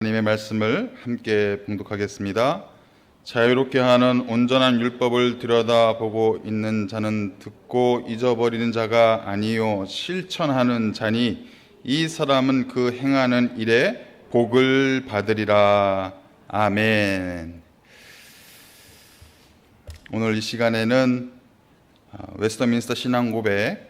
하나님의 말씀을 함께 봉독하겠습니다. 자유롭게 하는 온전한 율법을 들여다보고 있는 자는 듣고 잊어버리는 자가 아니요 실천하는 자니 이 사람은 그 행하는 일에 복을 받으리라. 아멘. 오늘 이 시간에는 웨스터민스터 신앙고백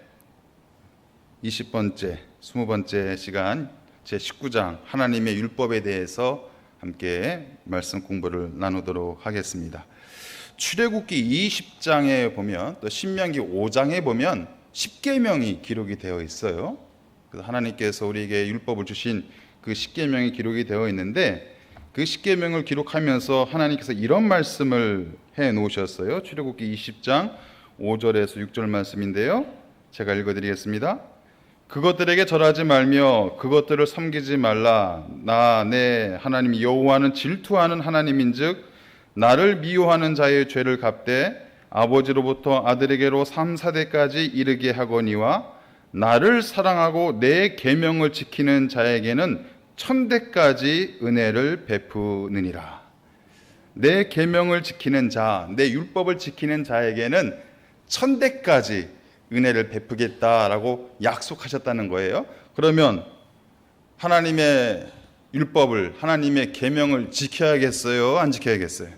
20번째 시간 제19장 하나님의 율법에 대해서 함께 말씀 공부를 나누도록 하겠습니다. 출애굽기 20장에 보면 또 신명기 5장에 보면 10계명이 기록이 되어 있어요. 그래서 하나님께서 우리에게 율법을 주신 그 10계명이 기록이 되어 있는데 그 10계명을 기록하면서 하나님께서 이런 말씀을 해 놓으셨어요. 출애굽기 20장 5절에서 6절 말씀인데요. 제가 읽어드리겠습니다. 그것들에게 절하지 말며 그것들을 섬기지 말라. 나 내 하나님 여호와는 질투하는 하나님인즉 나를 미워하는 자의 죄를 갚되 아버지로부터 아들에게로 3, 4대까지 이르게 하거니와 나를 사랑하고 내 계명을 지키는 자에게는 1000대까지 은혜를 베푸느니라. 내 계명을 지키는 자, 내 율법을 지키는 자에게는 1000대까지 은혜를 베푸겠다라고 약속하셨다는 거예요. 그러면 하나님의 율법을, 하나님의 계명을 지켜야겠어요? 안 지켜야겠어요?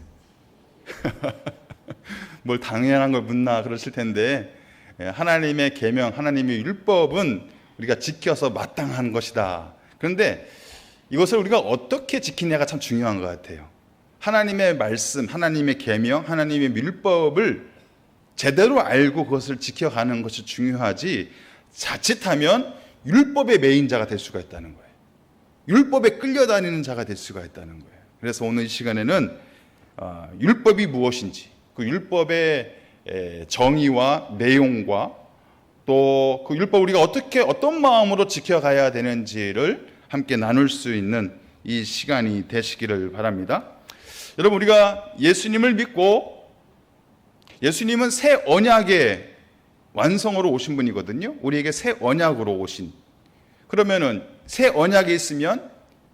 뭘 당연한 걸 묻나 그러실 텐데 하나님의 계명, 하나님의 율법은 우리가 지켜서 마땅한 것이다. 그런데 이것을 우리가 어떻게 지키냐가 참 중요한 것 같아요. 하나님의 말씀, 하나님의 계명, 하나님의 율법을 제대로 알고 그것을 지켜가는 것이 중요하지 자칫하면 율법의 매인자가 될 수가 있다는 거예요. 율법에 끌려다니는 자가 될 수가 있다는 거예요. 그래서 오늘 이 시간에는 율법이 무엇인지, 그 율법의 정의와 내용과 또 그 율법 우리가 어떤 마음으로 지켜가야 되는지를 함께 나눌 수 있는 이 시간이 되시기를 바랍니다. 여러분, 우리가 예수님을 믿고 예수님은 새 언약의 완성으로 오신 분이거든요. 우리에게 새 언약으로 오신. 그러면은 새 언약이 있으면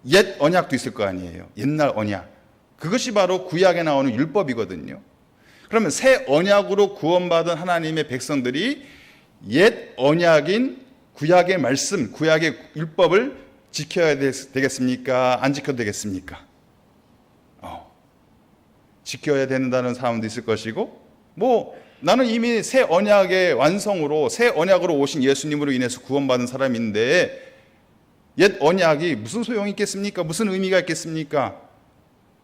옛 언약도 있을 거 아니에요. 옛날 언약. 그것이 바로 구약에 나오는 율법이거든요. 그러면 새 언약으로 구원받은 하나님의 백성들이 옛 언약인 구약의 말씀, 구약의 율법을 지켜야 되겠습니까? 안 지켜도 되겠습니까? 지켜야 된다는 사람도 있을 것이고 나는 이미 새 언약의 완성으로 새 언약으로 오신 예수님으로 인해서 구원받은 사람인데 옛 언약이 무슨 소용이 있겠습니까? 무슨 의미가 있겠습니까?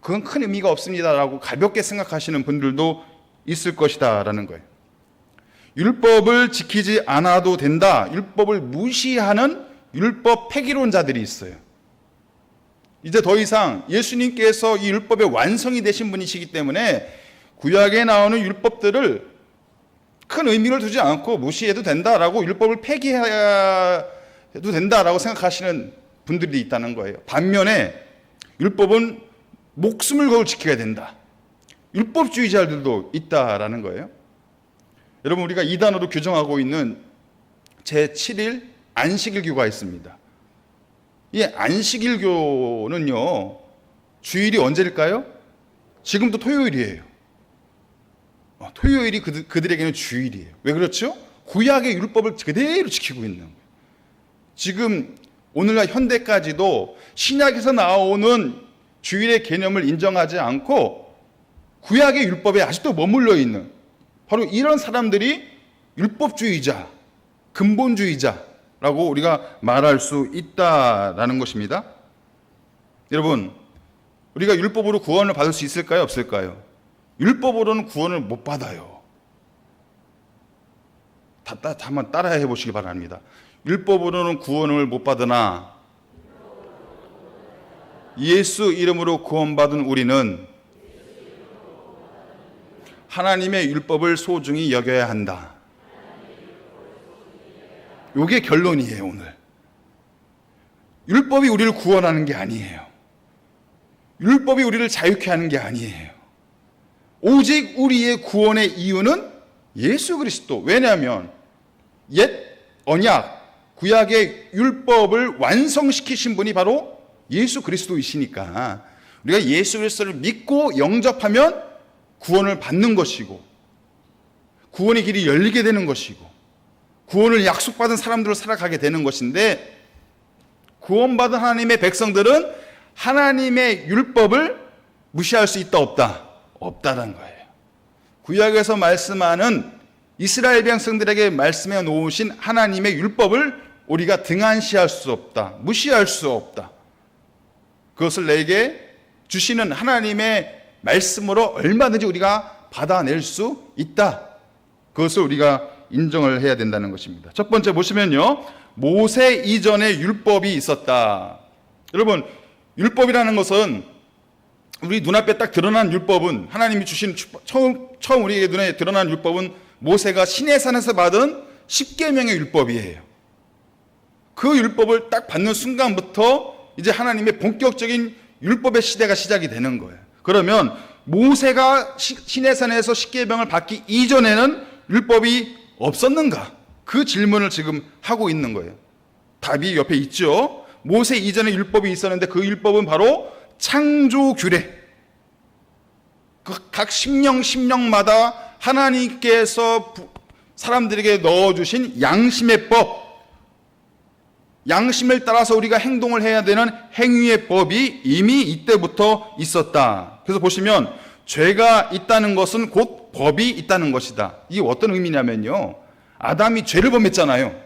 그건 큰 의미가 없습니다라고 가볍게 생각하시는 분들도 있을 것이다 라는 거예요. 율법을 지키지 않아도 된다, 율법을 무시하는 율법 폐기론자들이 있어요. 이제 더 이상 예수님께서 이 율법의 완성이 되신 분이시기 때문에 구약에 나오는 율법들을 큰 의미를 두지 않고 무시해도 된다라고 율법을 폐기해도 된다라고 생각하시는 분들이 있다는 거예요. 반면에 율법은 목숨을 걸고 지켜야 된다. 율법주의자들도 있다라는 거예요. 여러분, 우리가 이단으로 규정하고 있는 제7일 안식일교가 있습니다. 이 안식일교는요, 주일이 언제일까요? 지금도 토요일이에요. 토요일이 그들에게는 주일이에요. 왜 그렇죠? 구약의 율법을 그대로 지키고 있는 거예요. 지금 오늘날 현대까지도 신약에서 나오는 주일의 개념을 인정하지 않고 구약의 율법에 아직도 머물러 있는 바로 이런 사람들이 율법주의자, 근본주의자라고 우리가 말할 수 있다라는 것입니다. 여러분, 우리가 율법으로 구원을 받을 수 있을까요? 없을까요? 율법으로는 구원을 못 받아요. 한번 따라해 보시기 바랍니다. 율법으로는 구원을 못 받으나 예수 이름으로 구원받은 우리는 하나님의 율법을 소중히 여겨야 한다. 이게 결론이에요. 오늘 율법이 우리를 구원하는 게 아니에요. 율법이 우리를 자유케 하는 게 아니에요. 오직 우리의 구원의 이유는 예수 그리스도. 왜냐하면 옛 언약, 구약의 율법을 완성시키신 분이 바로 예수 그리스도이시니까 우리가 예수 그리스도를 믿고 영접하면 구원을 받는 것이고 구원의 길이 열리게 되는 것이고 구원을 약속받은 사람들로 살아가게 되는 것인데, 구원받은 하나님의 백성들은 하나님의 율법을 무시할 수 있다 없다? 없다는 거예요. 구약에서 말씀하는 이스라엘 백성들에게 말씀해 놓으신 하나님의 율법을 우리가 등한시할 수 없다, 무시할 수 없다. 그것을 내게 주시는 하나님의 말씀으로 얼마든지 우리가 받아낼 수 있다. 그것을 우리가 인정을 해야 된다는 것입니다. 첫 번째 보시면요, 모세 이전에 율법이 있었다. 여러분, 율법이라는 것은 우리 눈앞에 딱 드러난 율법은, 하나님이 주신 처음 우리에게 눈에 드러난 율법은 모세가 시내산에서 받은 십계명의 율법이에요. 그 율법을 딱 받는 순간부터 이제 하나님의 본격적인 율법의 시대가 시작이 되는 거예요. 그러면 모세가 시내산에서 십계명을 받기 이전에는 율법이 없었는가? 그 질문을 지금 하고 있는 거예요. 답이 옆에 있죠. 모세 이전에 율법이 있었는데 그 율법은 바로 창조규례. 각 심령마다 하나님께서 사람들에게 넣어주신 양심의 법, 양심을 따라서 우리가 행동을 해야 되는 행위의 법이 이미 이때부터 있었다. 그래서 보시면 죄가 있다는 것은 곧 법이 있다는 것이다. 이게 어떤 의미냐면요, 아담이 죄를 범했잖아요.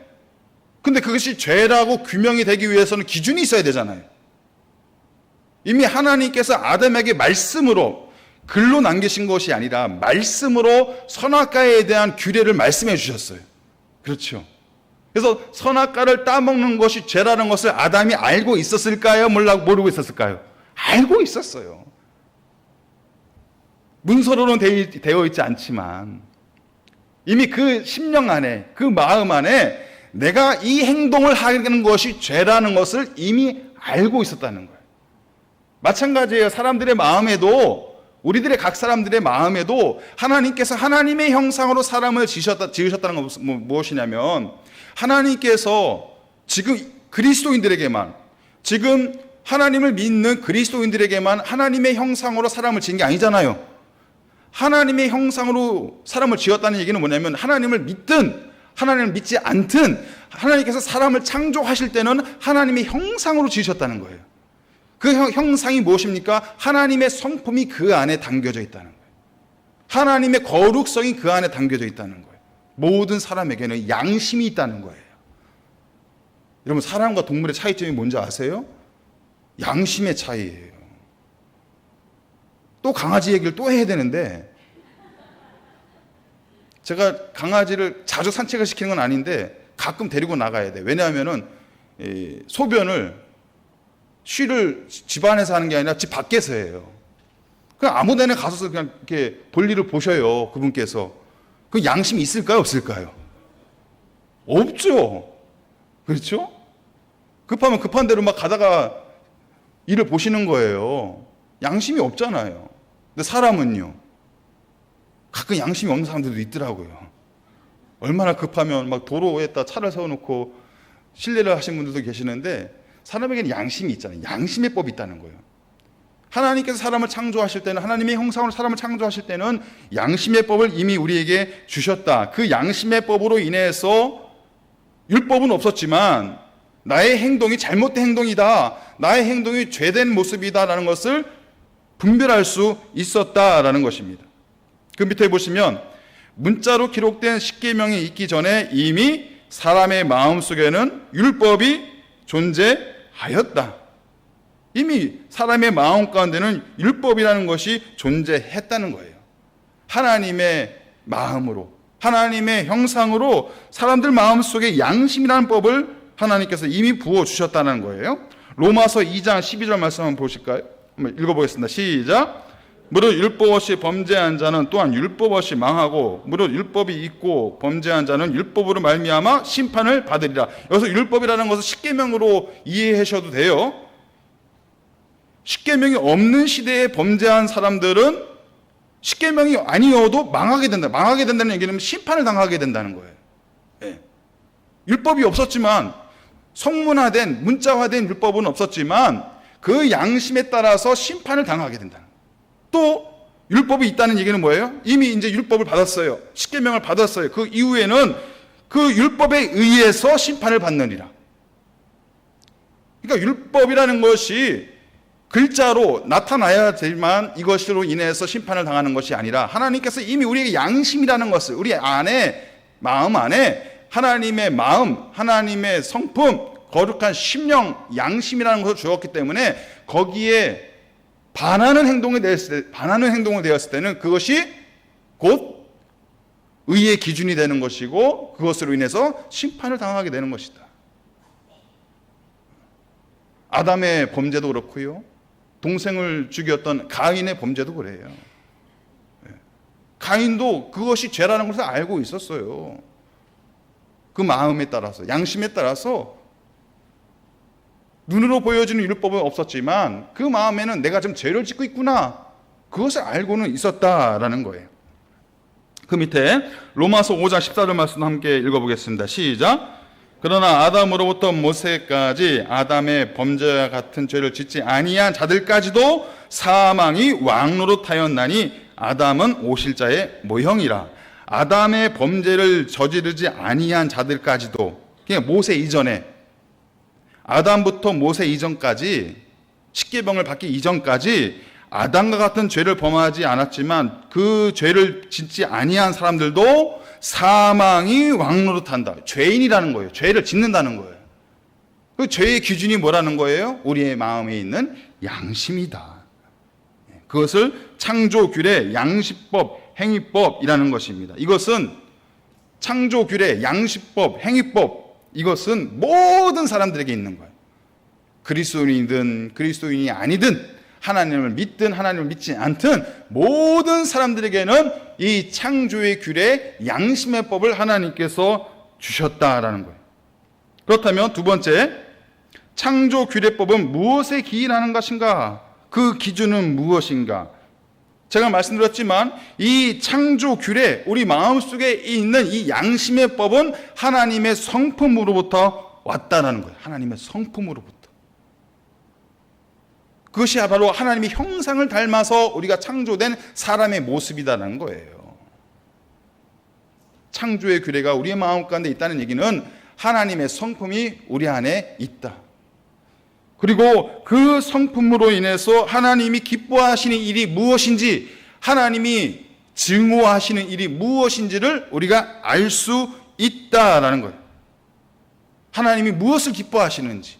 근데 그것이 죄라고 규명이 되기 위해서는 기준이 있어야 되잖아요. 이미 하나님께서 아담에게 말씀으로, 글로 남기신 것이 아니라 말씀으로 선악과에 대한 규례를 말씀해 주셨어요. 그렇죠. 그래서 선악과를 따먹는 것이 죄라는 것을 아담이 알고 있었을까요? 모르고 있었을까요? 알고 있었어요. 문서로는 되어 있지 않지만 이미 그 심령 안에, 그 마음 안에 내가 이 행동을 하는 것이 죄라는 것을 이미 알고 있었다는 거예요. 마찬가지예요. 사람들의 마음에도, 우리들의 각 사람들의 마음에도 하나님께서 하나님의 형상으로 사람을 지으셨다는 것은 무엇이냐면, 하나님께서 지금 그리스도인들에게만, 지금 하나님을 믿는 그리스도인들에게만 하나님의 형상으로 사람을 지은 게 아니잖아요. 하나님의 형상으로 사람을 지었다는 얘기는 뭐냐면, 하나님을 믿든 하나님을 믿지 않든 하나님께서 사람을 창조하실 때는 하나님의 형상으로 지으셨다는 거예요. 그 형상이 무엇입니까? 하나님의 성품이 그 안에 담겨져 있다는 거예요. 하나님의 거룩성이 그 안에 담겨져 있다는 거예요. 모든 사람에게는 양심이 있다는 거예요. 여러분, 사람과 동물의 차이점이 뭔지 아세요? 양심의 차이예요. 또 강아지 얘기를 또 해야 되는데, 제가 강아지를 자주 산책을 시키는 건 아닌데 가끔 데리고 나가야 돼. 왜냐하면은 소변을 쉬를 집 안에서 하는 게 아니라 집 밖에서 해요. 그냥 아무 데나 가서 그냥 이렇게 볼일을 보셔요, 그분께서. 그 양심이 있을까요, 없을까요? 없죠. 그렇죠? 급하면 급한 대로 막 가다가 일을 보시는 거예요. 양심이 없잖아요. 근데 사람은요, 가끔 양심이 없는 사람들도 있더라고요. 얼마나 급하면 막 도로에다 차를 세워놓고 실례를 하신 분들도 계시는데, 사람에게는 양심이 있잖아요. 양심의 법이 있다는 거예요. 하나님께서 사람을 창조하실 때는, 하나님의 형상으로 사람을 창조하실 때는 양심의 법을 이미 우리에게 주셨다. 그 양심의 법으로 인해서 율법은 없었지만 나의 행동이 잘못된 행동이다, 나의 행동이 죄된 모습이다라는 것을 분별할 수 있었다라는 것입니다. 그 밑에 보시면 문자로 기록된 십계명이 있기 전에 이미 사람의 마음속에는 율법이 존재하였다. 이미 사람의 마음 가운데는 율법이라는 것이 존재했다는 거예요. 하나님의 마음으로, 하나님의 형상으로 사람들 마음속에 양심이라는 법을 하나님께서 이미 부어주셨다는 거예요. 로마서 2장 12절 말씀 한번 보실까요? 한번 읽어보겠습니다. 시작. 무릇 율법 없이 범죄한 자는 또한 율법 없이 망하고, 무릇 율법이 있고 범죄한 자는 율법으로 말미암아 심판을 받으리라. 여기서 율법이라는 것을 십계명으로 이해하셔도 돼요. 십계명이 없는 시대에 범죄한 사람들은 십계명이 아니어도 망하게 된다. 망하게 된다는 얘기는 심판을 당하게 된다는 거예요. 네. 율법이 없었지만, 성문화된, 문자화된 율법은 없었지만 그 양심에 따라서 심판을 당하게 된다. 또 율법이 있다는 얘기는 뭐예요? 이미 이제 율법을 받았어요. 십계명을 받았어요. 그 이후에는 그 율법에 의해서 심판을 받느니라. 그러니까 율법이라는 것이 글자로 나타나야 되지만 이것으로 인해서 심판을 당하는 것이 아니라 하나님께서 이미 우리에게 양심이라는 것을 우리 안에, 마음 안에 하나님의 마음, 하나님의 성품, 거룩한 심령, 양심이라는 것을 주었기 때문에 거기에 반하는 행동을 되었을 때는 그것이 곧 의의 기준이 되는 것이고 그것으로 인해서 심판을 당하게 되는 것이다. 아담의 범죄도 그렇고요. 동생을 죽였던 가인의 범죄도 그래요. 가인도 그것이 죄라는 것을 알고 있었어요. 그 마음에 따라서, 양심에 따라서 눈으로 보여지는 율법은 없었지만 그 마음에는 내가 좀 죄를 짓고 있구나, 그것을 알고는 있었다라는 거예요. 그 밑에 로마서 5장 14절 말씀 함께 읽어보겠습니다. 시작. 그러나 아담으로부터 모세까지 아담의 범죄와 같은 죄를 짓지 아니한 자들까지도 사망이 왕노릇하였나니 아담은 오실자의 모형이라. 아담의 범죄를 저지르지 아니한 자들까지도, 그냥 모세 이전에, 아담부터 모세 이전까지, 십계명을 받기 이전까지 아담과 같은 죄를 범하지 않았지만 그 죄를 짓지 아니한 사람들도 사망이 왕노릇한다. 죄인이라는 거예요. 죄를 짓는다는 거예요. 그 죄의 기준이 뭐라는 거예요? 우리의 마음에 있는 양심이다. 그것을 창조규례, 양식법, 행위법이라는 것입니다. 이것은 창조규례, 양식법, 행위법, 이것은 모든 사람들에게 있는 거예요. 그리스도인이든 그리스도인이 아니든 하나님을 믿든 하나님을 믿지 않든 모든 사람들에게는 이 창조의 규례, 양심의 법을 하나님께서 주셨다라는 거예요. 그렇다면 두 번째, 창조 규례법은 무엇에 기인하는 것인가? 그 기준은 무엇인가? 제가 말씀드렸지만 이 창조 규례, 우리 마음속에 있는 이 양심의 법은 하나님의 성품으로부터 왔다라는 거예요. 하나님의 성품으로부터. 그것이 바로 하나님의 형상을 닮아서 우리가 창조된 사람의 모습이다라는 거예요. 창조의 규례가 우리의 마음 가운데 있다는 얘기는 하나님의 성품이 우리 안에 있다. 그리고 그 성품으로 인해서 하나님이 기뻐하시는 일이 무엇인지, 하나님이 증오하시는 일이 무엇인지를 우리가 알 수 있다라는 거예요. 하나님이 무엇을 기뻐하시는지,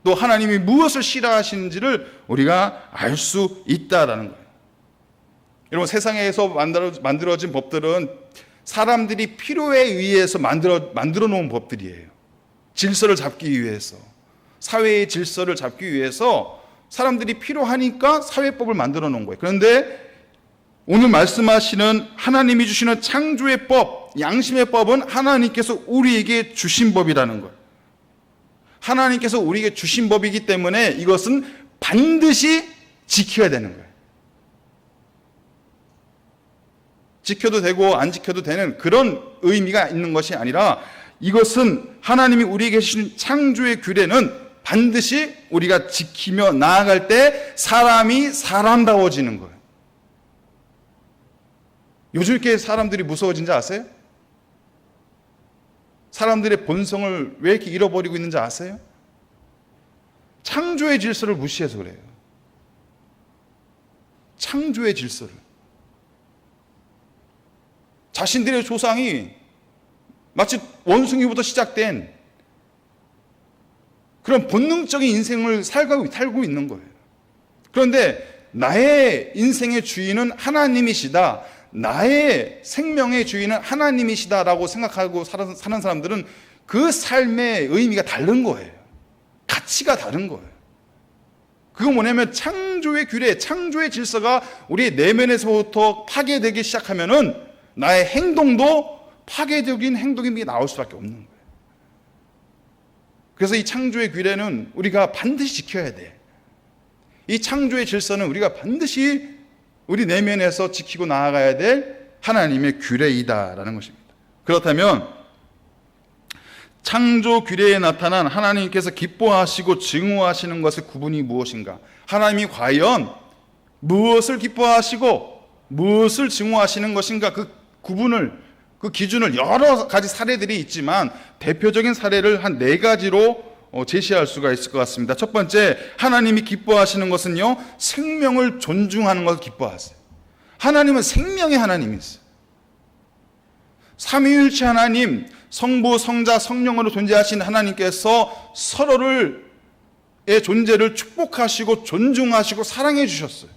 또 하나님이 무엇을 싫어하시는지를 우리가 알 수 있다라는 거예요. 여러분, 세상에서 만들어진 법들은 사람들이 필요에 의해서 만들어 놓은 법들이에요. 질서를 잡기 위해서, 사회의 질서를 잡기 위해서 사람들이 필요하니까 사회법을 만들어 놓은 거예요. 그런데 오늘 말씀하시는 하나님이 주시는 창조의 법, 양심의 법은 하나님께서 우리에게 주신 법이라는 거예요. 하나님께서 우리에게 주신 법이기 때문에 이것은 반드시 지켜야 되는 거예요. 지켜도 되고 안 지켜도 되는 그런 의미가 있는 것이 아니라 이것은 하나님이 우리에게 주신 창조의 규례는 반드시 우리가 지키며 나아갈 때 사람이 사람다워지는 거예요. 요즘 이렇게 사람들이 무서워진지 아세요? 사람들의 본성을 왜 이렇게 잃어버리고 있는지 아세요? 창조의 질서를 무시해서 그래요. 창조의 질서를. 자신들의 조상이 마치 원숭이부터 시작된 그런 본능적인 인생을 살고 있는 거예요. 그런데 나의 인생의 주인은 하나님이시다, 나의 생명의 주인은 하나님이시다라고 생각하고 사는 사람들은 그 삶의 의미가 다른 거예요. 가치가 다른 거예요. 그건 뭐냐면 창조의 규례, 창조의 질서가 우리의 내면에서부터 파괴되기 시작하면은 나의 행동도 파괴적인 행동이 나올 수밖에 없는 거예요. 그래서 이 창조의 규례는 우리가 반드시 지켜야 돼. 이 창조의 질서는 우리가 반드시 우리 내면에서 지키고 나아가야 될 하나님의 규례이다라는 것입니다. 그렇다면 창조 규례에 나타난 하나님께서 기뻐하시고 증오하시는 것의 구분이 무엇인가? 하나님이 과연 무엇을 기뻐하시고 무엇을 증오하시는 것인가? 그 구분을, 그 기준을 여러 가지 사례들이 있지만 대표적인 사례를 한 4가지로 제시할 수가 있을 것 같습니다. 첫 번째, 하나님이 기뻐하시는 것은요, 생명을 존중하는 것을 기뻐하세요. 하나님은 생명의 하나님이세요. 삼위일체 하나님, 성부, 성자, 성령으로 존재하신 하나님께서 서로의 존재를 축복하시고 존중하시고 사랑해 주셨어요.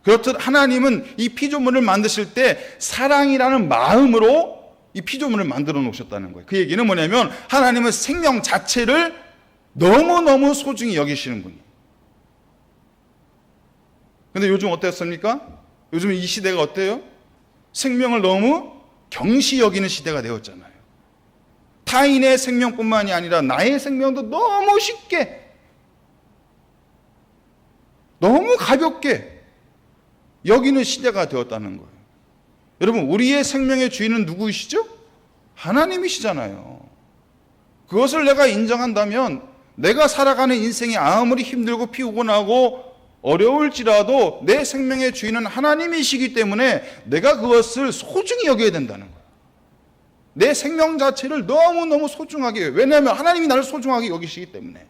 그렇듯 하나님은 이 피조물을 만드실 때 사랑이라는 마음으로 이 피조물을 만들어 놓으셨다는 거예요. 그 얘기는 뭐냐면 하나님은 생명 자체를 너무너무 소중히 여기시는 분이에요. 근데 요즘 어땠습니까? 요즘 이 시대가 어때요? 생명을 너무 경시 여기는 시대가 되었잖아요. 타인의 생명뿐만이 아니라 나의 생명도 너무 쉽게, 너무 가볍게 여기는 시대가 되었다는 거예요. 여러분, 우리의 생명의 주인은 누구이시죠? 하나님이시잖아요. 그것을 내가 인정한다면 내가 살아가는 인생이 아무리 힘들고 피곤하고 어려울지라도 내 생명의 주인은 하나님이시기 때문에 내가 그것을 소중히 여겨야 된다는 거예요. 내 생명 자체를 너무너무 소중하게, 왜냐하면 하나님이 나를 소중하게 여기시기 때문에.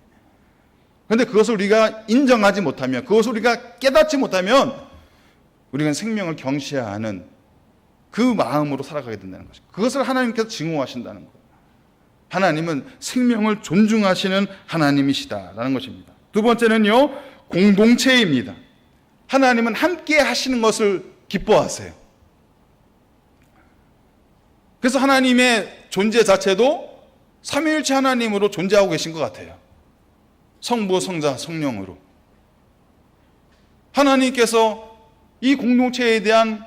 그런데 그것을 우리가 인정하지 못하면, 그것을 우리가 깨닫지 못하면 우리는 생명을 경시하는 그 마음으로 살아가게 된다는 것이죠. 그것을 하나님께서 증오하신다는 거예요. 하나님은 생명을 존중하시는 하나님이시다라는 것입니다. 두 번째는요, 공동체입니다. 하나님은 함께 하시는 것을 기뻐하세요. 그래서 하나님의 존재 자체도 삼위일체 하나님으로 존재하고 계신 것 같아요. 성부, 성자, 성령으로. 하나님께서 이 공동체에 대한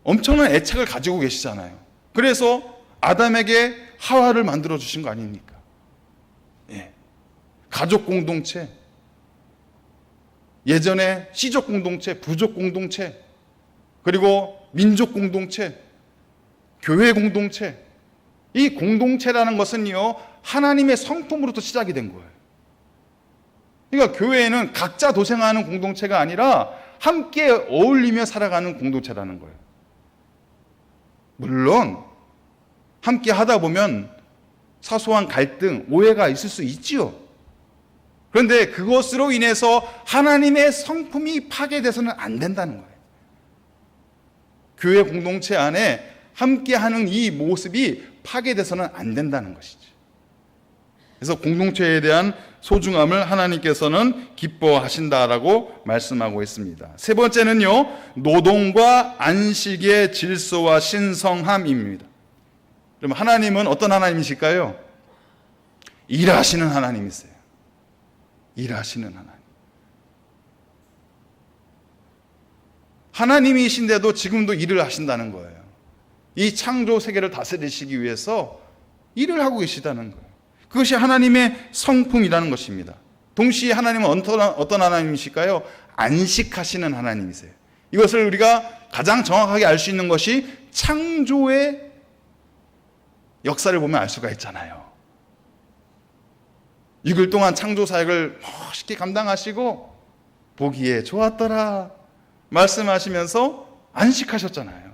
엄청난 애착을 가지고 계시잖아요. 그래서 아담에게 하와를 만들어 주신 거 아닙니까? 예. 가족 공동체, 예전에 씨족 공동체, 부족 공동체, 그리고 민족 공동체, 교회 공동체. 이 공동체라는 것은요, 하나님의 성품으로부터 시작이 된 거예요. 그러니까 교회는 각자 도생하는 공동체가 아니라 함께 어울리며 살아가는 공동체라는 거예요. 물론 함께 하다 보면 사소한 갈등, 오해가 있을 수 있지요. 그런데 그것으로 인해서 하나님의 성품이 파괴돼서는 안 된다는 거예요. 교회 공동체 안에 함께하는 이 모습이 파괴돼서는 안 된다는 것이죠. 그래서 공동체에 대한 소중함을 하나님께서는 기뻐하신다라고 말씀하고 있습니다. 세 번째는요, 노동과 안식의 질서와 신성함입니다. 그럼 하나님은 어떤 하나님이실까요? 일하시는 하나님이세요. 일하시는 하나님. 하나님이신데도 지금도 일을 하신다는 거예요. 이 창조 세계를 다스리시기 위해서 일을 하고 계시다는 거예요. 그것이 하나님의 성품이라는 것입니다. 동시에 하나님은 어떤 하나님이실까요? 안식하시는 하나님이세요. 이것을 우리가 가장 정확하게 알 수 있는 것이 창조의 역사를 보면 알 수가 있잖아요. 6일 동안 창조 사역을 멋있게 감당하시고 보기에 좋았더라 말씀하시면서 안식하셨잖아요.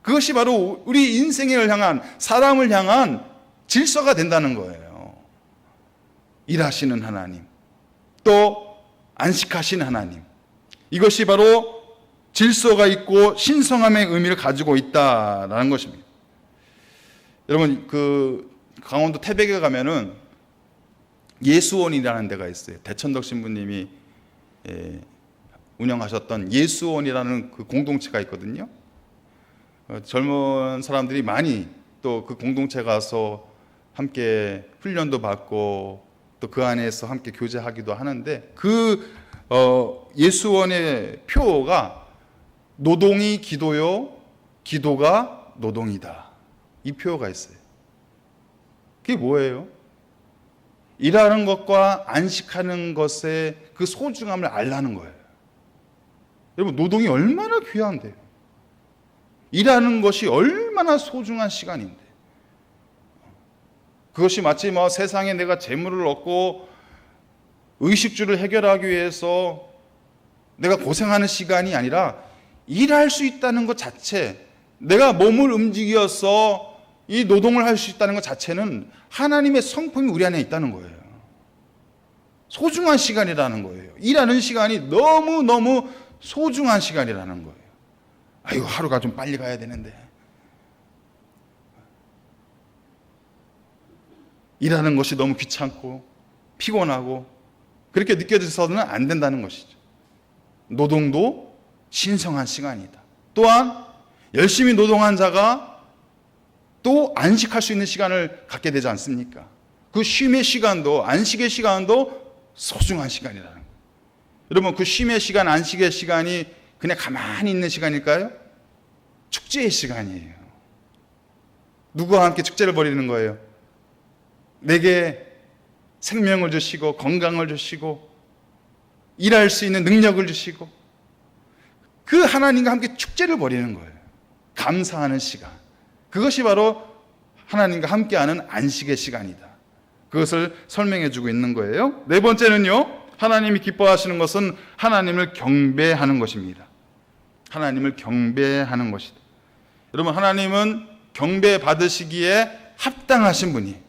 그것이 바로 우리 인생을 향한, 사람을 향한 질서가 된다는 거예요. 일하시는 하나님, 또 안식하시는 하나님. 이것이 바로 질서가 있고 신성함의 의미를 가지고 있다라는 것입니다. 여러분, 강원도 태백에 가면은 예수원이라는 데가 있어요. 대천덕 신부님이 운영하셨던 예수원이라는 그 공동체가 있거든요. 젊은 사람들이 많이 또 그 공동체 가서 함께 훈련도 받고 또 그 안에서 함께 교제하기도 하는데, 그 예수원의 표가 노동이 기도요, 기도가 노동이다. 이 표가 있어요. 그게 뭐예요? 일하는 것과 안식하는 것의 그 소중함을 알라는 거예요. 여러분, 노동이 얼마나 귀한데요. 일하는 것이 얼마나 소중한 시간인데, 그것이 마치 뭐 세상에 내가 재물을 얻고 의식주를 해결하기 위해서 내가 고생하는 시간이 아니라 일할 수 있다는 것 자체, 내가 몸을 움직여서 이 노동을 할 수 있다는 것 자체는 하나님의 성품이 우리 안에 있다는 거예요. 소중한 시간이라는 거예요. 일하는 시간이 너무너무 소중한 시간이라는 거예요. 아이고, 하루가 좀 빨리 가야 되는데. 일하는 것이 너무 귀찮고 피곤하고 그렇게 느껴져서는 안 된다는 것이죠. 노동도 신성한 시간이다. 또한 열심히 노동한 자가 또 안식할 수 있는 시간을 갖게 되지 않습니까? 그 쉼의 시간도, 안식의 시간도 소중한 시간이라는 거예요. 여러분, 그 쉼의 시간, 안식의 시간이 그냥 가만히 있는 시간일까요? 축제의 시간이에요. 누구와 함께 축제를 벌이는 거예요? 내게 생명을 주시고 건강을 주시고 일할 수 있는 능력을 주시고 그 하나님과 함께 축제를 벌이는 거예요. 감사하는 시간. 그것이 바로 하나님과 함께하는 안식의 시간이다. 그것을 설명해 주고 있는 거예요. 네 번째는요, 하나님이 기뻐하시는 것은 하나님을 경배하는 것입니다. 하나님을 경배하는 것이다. 여러분, 하나님은 경배 받으시기에 합당하신 분이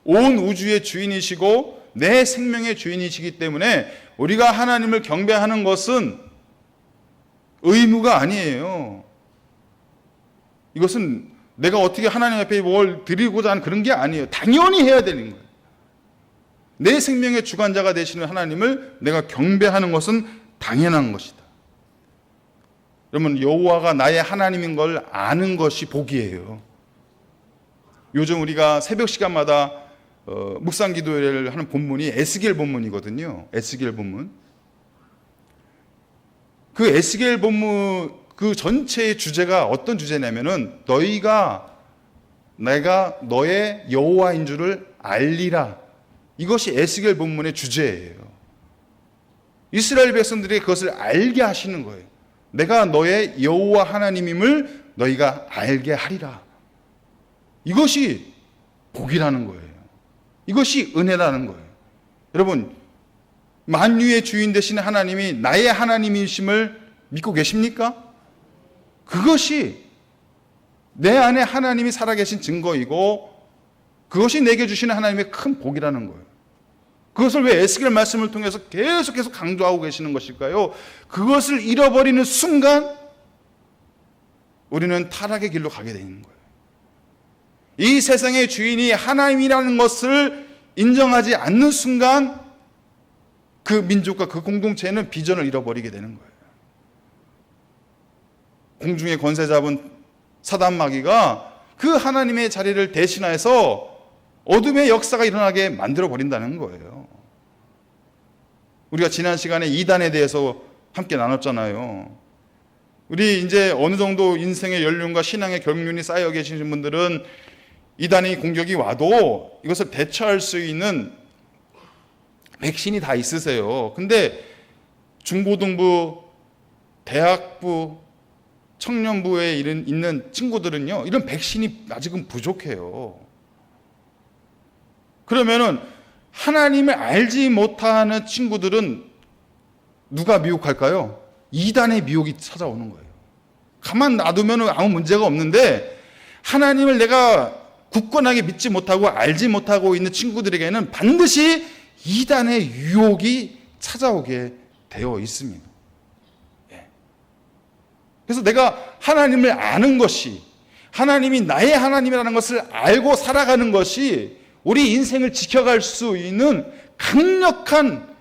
온 우주의 주인이시고 내 생명의 주인이시기 때문에 우리가 하나님을 경배하는 것은 의무가 아니에요. 이것은 내가 어떻게 하나님 앞에 뭘 드리고자 하는 그런 게 아니에요. 당연히 해야 되는 거예요. 내 생명의 주관자가 되시는 하나님을 내가 경배하는 것은 당연한 것이다. 여러분, 여호와가 나의 하나님인 걸 아는 것이 복이에요. 요즘 우리가 새벽 시간마다 묵상 기도회를 하는 본문이 에스겔 본문이거든요. 에스겔 본문. 그 에스겔 본문 그 전체의 주제가 어떤 주제냐면은 내가 너의 여호와인 줄을 알리라. 이것이 에스겔 본문의 주제예요. 이스라엘 백성들이 그것을 알게 하시는 거예요. 내가 너의 여호와 하나님임을 너희가 알게 하리라. 이것이 복이라는 거예요. 이것이 은혜라는 거예요. 여러분, 만유의 주인 되시는 하나님이 나의 하나님이심을 믿고 계십니까? 그것이 내 안에 하나님이 살아계신 증거이고 그것이 내게 주시는 하나님의 큰 복이라는 거예요. 그것을 왜 에스겔 말씀을 통해서 계속해서 강조하고 계시는 것일까요? 그것을 잃어버리는 순간 우리는 타락의 길로 가게 되는 거예요. 이 세상의 주인이 하나님이라는 것을 인정하지 않는 순간 그 민족과 그 공동체는 비전을 잃어버리게 되는 거예요. 공중의 권세 잡은 사단 마귀가 그 하나님의 자리를 대신해서 어둠의 역사가 일어나게 만들어 버린다는 거예요. 우리가 지난 시간에 이단에 대해서 함께 나눴잖아요. 우리 이제 어느 정도 인생의 연륜과 신앙의 경륜이 쌓여 계시는 분들은 이단의 공격이 와도 이것을 대처할 수 있는 백신이 다 있으세요. 근데 중고등부, 대학부, 청년부에 있는 친구들은요, 이런 백신이 아직은 부족해요. 그러면은 하나님을 알지 못하는 친구들은 누가 미혹할까요? 이단의 미혹이 찾아오는 거예요. 가만 놔두면 아무 문제가 없는데 하나님을 내가 굳건하게 믿지 못하고 알지 못하고 있는 친구들에게는 반드시 이단의 유혹이 찾아오게 되어 있습니다. 그래서 내가 하나님을 아는 것이, 하나님이 나의 하나님이라는 것을 알고 살아가는 것이 우리 인생을 지켜갈 수 있는 강력한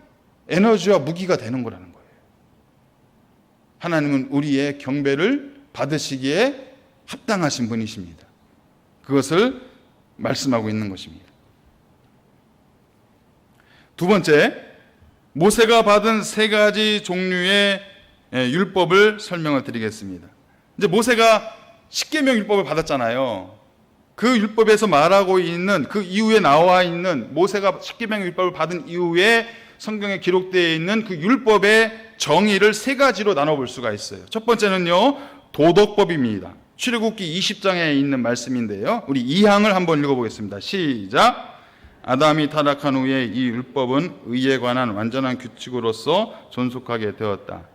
에너지와 무기가 되는 거라는 거예요. 하나님은 우리의 경배를 받으시기에 합당하신 분이십니다. 그것을 말씀하고 있는 것입니다. 두 번째, 모세가 받은 세 가지 종류의 율법을 설명을 드리겠습니다. 이제 모세가 십계명 율법을 받았잖아요. 그 율법에서 말하고 있는 그 이후에 나와 있는 모세가 십계명 율법을 받은 이후에 성경에 기록되어 있는 그 율법의 정의를 세 가지로 나눠볼 수가 있어요. 첫 번째는요, 도덕법입니다. 출애굽기 20장에 있는 말씀인데요. 우리 2항을 한번 읽어보겠습니다. 시작. 아담이 타락한 후에 이 율법은 의에 관한 완전한 규칙으로서 존속하게 되었다.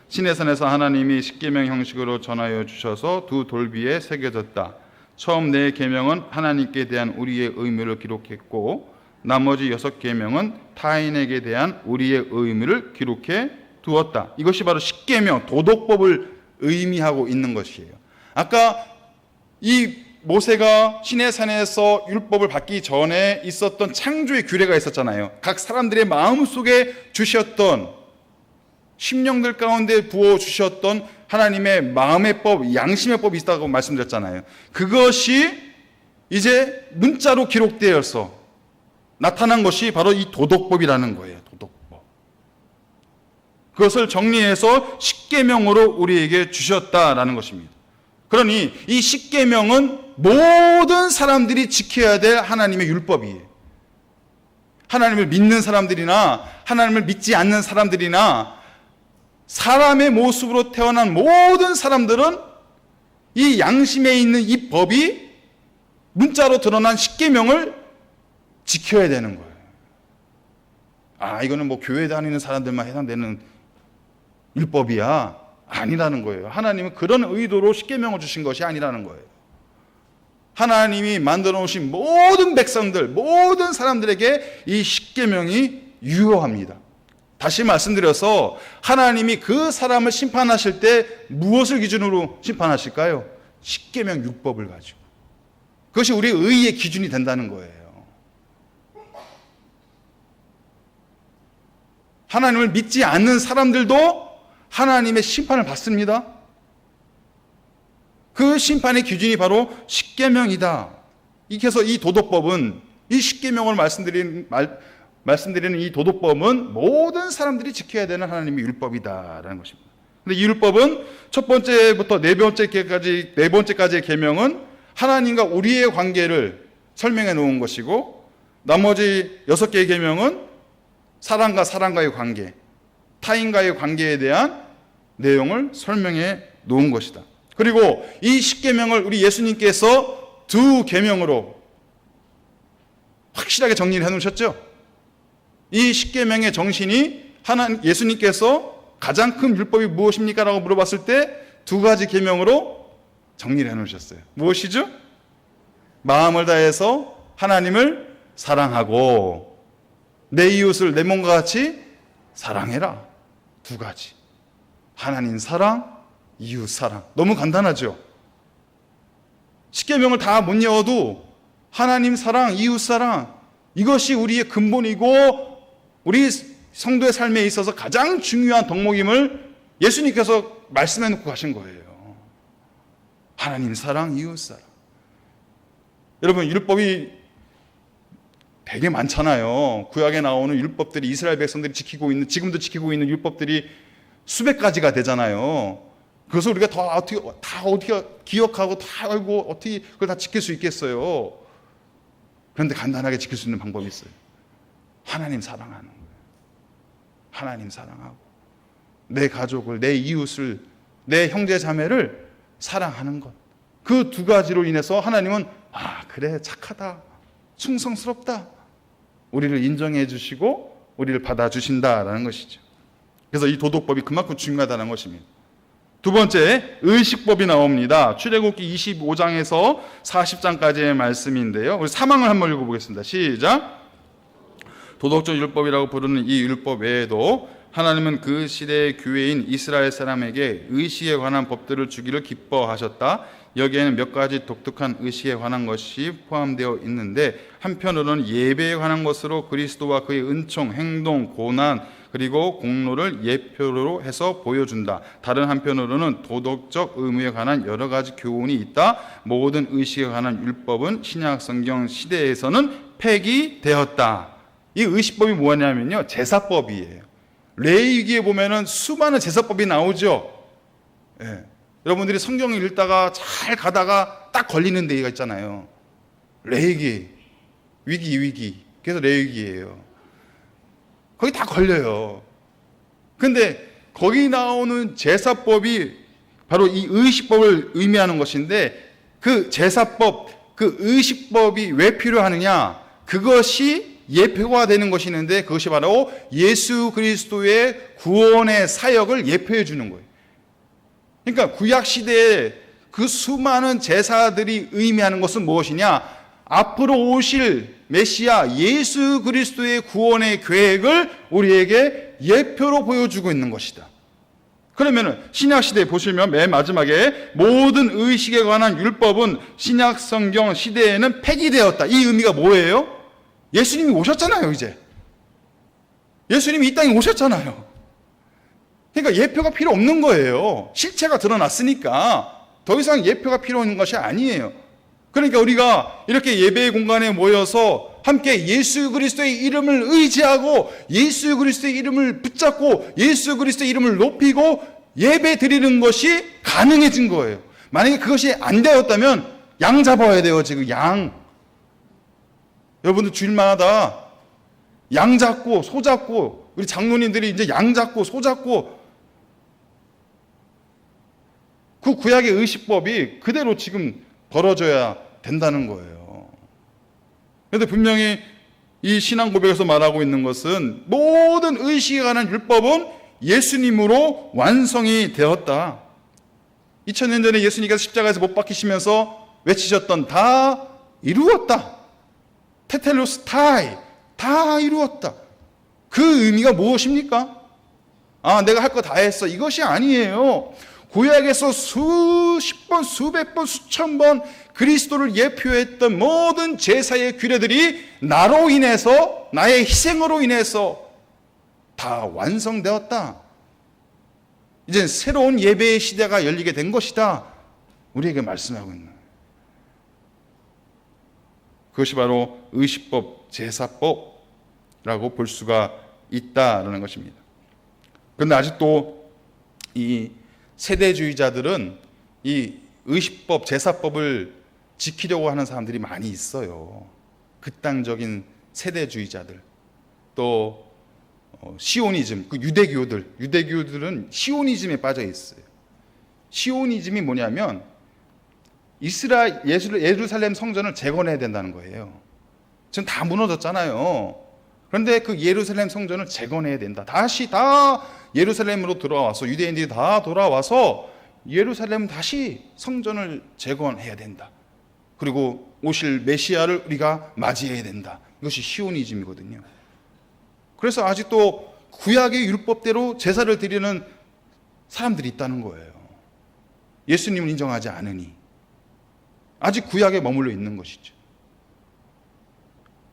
시내산에서 하나님이 십계명 형식으로 전하여 주셔서 두 돌비에 새겨졌다. 처음 네 계명은 하나님께 대한 우리의 의무를 기록했고 나머지 6계명은 타인에게 대한 우리의 의무를 기록해 두었다. 이것이 바로 십계명, 도덕법을 의미하고 있는 것이에요. 아까 이 모세가 시내산에서 율법을 받기 전에 있었던 창조의 규례가 있었잖아요. 각 사람들의 마음속에 주셨던, 심령들 가운데 부어주셨던 하나님의 마음의 법, 양심의 법이 있다고 말씀드렸잖아요. 그것이 이제 문자로 기록되어서 나타난 것이 바로 이 도덕법이라는 거예요. 도덕법. 그것을 정리해서 십계명으로 우리에게 주셨다라는 것입니다. 그러니 이 십계명은 모든 사람들이 지켜야 될 하나님의 율법이에요. 하나님을 믿는 사람들이나 하나님을 믿지 않는 사람들이나 사람의 모습으로 태어난 모든 사람들은 이 양심에 있는 이 법이 문자로 드러난 십계명을 지켜야 되는 거예요. 아, 이거는 뭐 교회 다니는 사람들만 해당되는 율법이야. 아니라는 거예요. 하나님은 그런 의도로 십계명을 주신 것이 아니라는 거예요. 하나님이 만들어 놓으신 모든 백성들, 모든 사람들에게 이 십계명이 유효합니다. 다시 말씀드려서 하나님이 그 사람을 심판하실 때 무엇을 기준으로 심판하실까요? 십계명 율법을 가지고. 그것이 우리의 의의 기준이 된다는 거예요. 하나님을 믿지 않는 사람들도 하나님의 심판을 받습니다. 그 심판의 기준이 바로 십계명이다. 이래서 이 도덕법은, 이 십계명을 말씀드리는 이 도덕법은 모든 사람들이 지켜야 되는 하나님의 율법이다라는 것입니다. 근데 이 율법은 첫 번째부터 네 번째까지의 계명은 하나님과 우리의 관계를 설명해 놓은 것이고, 나머지 6개의 계명은 사람과의 관계, 타인과의 관계에 대한 내용을 설명해 놓은 것이다. 그리고 이 십계명을 우리 예수님께서 두 계명으로 확실하게 정리를 해놓으셨죠. 이 십계명의 정신이 예수님께서 가장 큰 율법이 무엇입니까? 라고 물어봤을 때 두 가지 계명으로 정리를 해놓으셨어요. 무엇이죠? 마음을 다해서 하나님을 사랑하고 내 이웃을 내 몸과 같이 사랑해라. 두 가지. 하나님 사랑, 이웃 사랑. 너무 간단하죠? 십계명을 다 못 외워도 하나님 사랑, 이웃 사랑, 이것이 우리의 근본이고 우리 성도의 삶에 있어서 가장 중요한 덕목임을 예수님께서 말씀해 놓고 가신 거예요. 하나님 사랑, 이웃 사랑. 여러분, 율법이 되게 많잖아요. 구약에 나오는 율법들이 이스라엘 백성들이 지금도 지키고 있는 율법들이 수백 가지가 되잖아요. 그것을 우리가 다 어떻게 기억하고 다 알고 어떻게 그걸 다 지킬 수 있겠어요. 그런데 간단하게 지킬 수 있는 방법이 있어요. 하나님 사랑하는 거예요. 하나님 사랑하고 내 가족을, 내 이웃을, 내 형제 자매를 사랑하는 것. 그 두 가지로 인해서 하나님은 그래, 착하다, 충성스럽다, 우리를 인정해 주시고 우리를 받아주신다라는 것이죠. 그래서 이 도덕법이 그만큼 중요하다는 것입니다. 두 번째, 의식법이 나옵니다. 출애굽기 25장에서 40장까지의 말씀인데요. 우리 3항을 한번 읽어보겠습니다. 시작. 도덕적 율법이라고 부르는 이 율법 외에도 하나님은 그 시대의 교회인 이스라엘 사람에게 의식에 관한 법들을 주기를 기뻐하셨다. 여기에는 몇 가지 독특한 의식에 관한 것이 포함되어 있는데, 한편으로는 예배에 관한 것으로 그리스도와 그의 은총, 행동, 고난, 그리고 공로를 예표로 해서 보여준다. 다른 한편으로는 도덕적 의무에 관한 여러 가지 교훈이 있다. 모든 의식에 관한 율법은 신약 성경 시대에서는 폐기되었다. 이 의식법이 뭐냐면요, 제사법이에요. 레위기에 보면은 수많은 제사법이 나오죠. 예. 여러분들이 성경을 읽다가 잘 가다가 딱 걸리는 데가 있잖아요. 레위기, 위기. 그래서 레위기예요. 거기 다 걸려요. 근데 거기 나오는 제사법이 바로 이 의식법을 의미하는 것인데, 그 제사법, 그 의식법이 왜 필요하느냐? 그것이 예표가 되는 것이 있는데, 그것이 바로 예수 그리스도의 구원의 사역을 예표해 주는 거예요. 그러니까 구약 시대에 그 수많은 제사들이 의미하는 것은 무엇이냐? 앞으로 오실 메시아 예수 그리스도의 구원의 계획을 우리에게 예표로 보여주고 있는 것이다. 그러면 신약 시대에 보시면 맨 마지막에 모든 의식에 관한 율법은 신약 성경 시대에는 폐기되었다. 이 의미가 뭐예요? 예수님이 오셨잖아요, 이제. 예수님이 이 땅에 오셨잖아요. 그러니까 예표가 필요 없는 거예요. 실체가 드러났으니까 더 이상 예표가 필요 없는 것이 아니에요. 그러니까 우리가 이렇게 예배의 공간에 모여서 함께 예수 그리스도의 이름을 의지하고 예수 그리스도의 이름을 붙잡고 예수 그리스도의 이름을 높이고 예배 드리는 것이 가능해진 거예요. 만약에 그것이 안 되었다면 양 잡아야 돼요. 지금 양. 여러분들 주일마다 양 잡고 소 잡고, 우리 장로님들이 이제 양 잡고 소 잡고, 그 구약의 의식법이 그대로 지금 벌어져야 된다는 거예요. 그런데 분명히 이 신앙 고백에서 말하고 있는 것은 모든 의식에 관한 율법은 예수님으로 완성이 되었다. 2000년 전에 예수님께서 십자가에서 못 박히시면서 외치셨던 다 이루었다. 테텔로스타이, 다 이루었다. 그 의미가 무엇입니까? 내가 할 거 다 했어. 이것이 아니에요. 구약에서 수십 번, 수백 번, 수천 번 그리스도를 예표했던 모든 제사의 규례들이 나로 인해서, 나의 희생으로 인해서 다 완성되었다. 이제 새로운 예배의 시대가 열리게 된 것이다. 우리에게 말씀하고 있는 거예요. 그것이 바로 의식법, 제사법이라고 볼 수가 있다라는 것입니다. 그런데 아직도 이 세대주의자들은 이 의식법, 제사법을 지키려고 하는 사람들이 많이 있어요. 극단적인 세대주의자들. 또 시오니즘, 그 유대교들은 시오니즘에 빠져 있어요. 시오니즘이 뭐냐면 예루살렘 성전을 재건해야 된다는 거예요. 지금 다 무너졌잖아요. 그런데 그 예루살렘 성전을 재건해야 된다. 다시 다 예루살렘으로 돌아와서, 유대인들이 다 돌아와서 예루살렘 다시 성전을 재건해야 된다. 그리고 오실 메시아를 우리가 맞이해야 된다. 이것이 시오니즘이거든요. 그래서 아직도 구약의 율법대로 제사를 드리는 사람들이 있다는 거예요. 예수님을 인정하지 않으니 아직 구약에 머물러 있는 것이죠.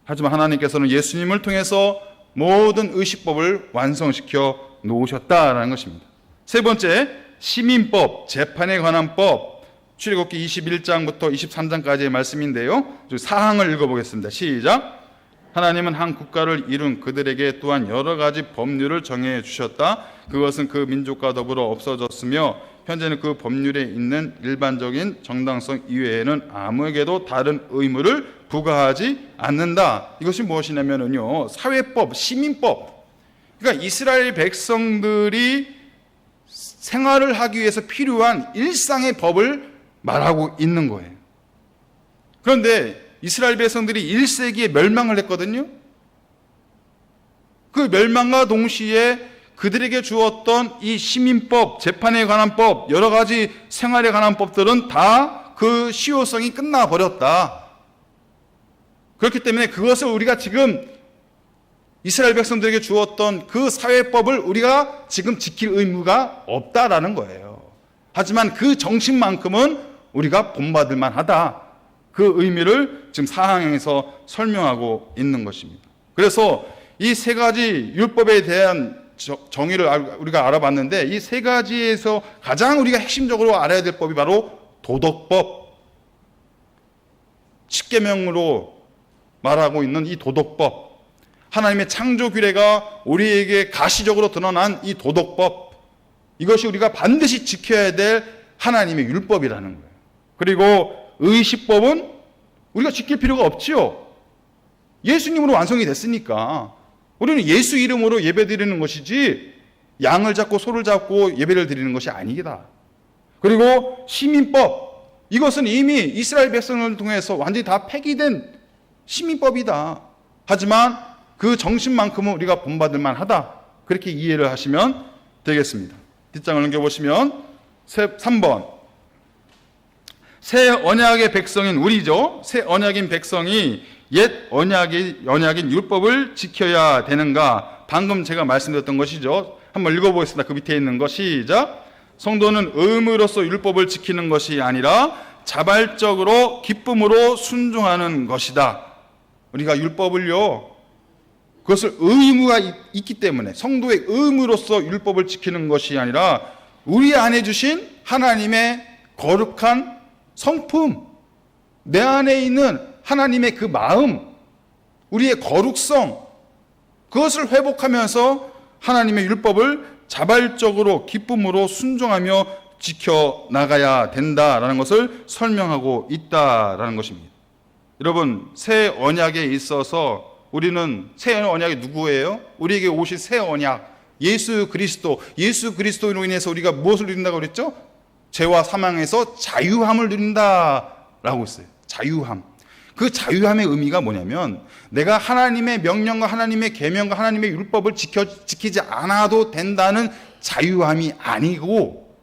하지만 하나님께서는 예수님을 통해서 모든 의식법을 완성시켜 놓으셨다라는 것입니다. 세 번째, 시민법, 재판에 관한 법. 출애굽기 21장부터 23장까지의 말씀인데요. 사항을 읽어보겠습니다. 시작. 하나님은 한 국가를 이룬 그들에게 또한 여러 가지 법률을 정해 주셨다. 그것은 그 민족과 더불어 없어졌으며 현재는 그 법률에 있는 일반적인 정당성 이외에는 아무에게도 다른 의무를 부과하지 않는다. 이것이 무엇이냐면요, 사회법, 시민법. 그러니까 이스라엘 백성들이 생활을 하기 위해서 필요한 일상의 법을 말하고 있는 거예요. 그런데 이스라엘 백성들이 1세기에 멸망을 했거든요. 그 멸망과 동시에 그들에게 주었던 이 시민법, 재판에 관한 법, 여러 가지 생활에 관한 법들은 다 그 시효성이 끝나버렸다. 그렇기 때문에 그것을 우리가 지금 이스라엘 백성들에게 주었던 그 사회법을 우리가 지금 지킬 의무가 없다라는 거예요. 하지만 그 정신만큼은 우리가 본받을 만하다. 그 의미를 지금 사항에서 설명하고 있는 것입니다. 그래서 이 세 가지 율법에 대한 정의를 우리가 알아봤는데, 이 세 가지에서 가장 우리가 핵심적으로 알아야 될 법이 바로 도덕법, 십계명으로 말하고 있는 이 도덕법, 하나님의 창조 규례가 우리에게 가시적으로 드러난 이 도덕법, 이것이 우리가 반드시 지켜야 될 하나님의 율법이라는 거예요. 그리고 의식법은 우리가 지킬 필요가 없지요. 예수님으로 완성이 됐으니까 우리는 예수 이름으로 예배 드리는 것이지 양을 잡고 소를 잡고 예배를 드리는 것이 아니다. 그리고 시민법, 이것은 이미 이스라엘 백성을 통해서 완전히 다 폐기된 시민법이다. 하지만 그 정신만큼은 우리가 본받을 만하다. 그렇게 이해를 하시면 되겠습니다. 뒷장을 넘겨보시면 3번, 새 언약의 백성인 우리죠. 새 언약인 백성이 옛 언약인 율법을 지켜야 되는가? 방금 제가 말씀드렸던 것이죠. 한번 읽어보겠습니다. 그 밑에 있는 거 시작. 성도는 의무로서 율법을 지키는 것이 아니라 자발적으로 기쁨으로 순종하는 것이다. 우리가 율법을요, 그것을 의무가 있기 때문에 성도의 의무로서 율법을 지키는 것이 아니라 우리 안에 주신 하나님의 거룩한 성품, 내 안에 있는 하나님의 그 마음, 우리의 거룩성, 그것을 회복하면서 하나님의 율법을 자발적으로 기쁨으로 순종하며 지켜나가야 된다라는 것을 설명하고 있다라는 것입니다. 여러분, 새 언약에 있어서 우리는 새 언약이 누구예요? 우리에게 오실 새 언약, 예수 그리스도로 인해서 우리가 무엇을 누린다고 그랬죠? 죄와 사망에서 자유함을 누린다라고 했어요. 자유함. 그 자유함의 의미가 뭐냐면 내가 하나님의 명령과 하나님의 계명과 하나님의 율법을 지키지 않아도 된다는 자유함이 아니고,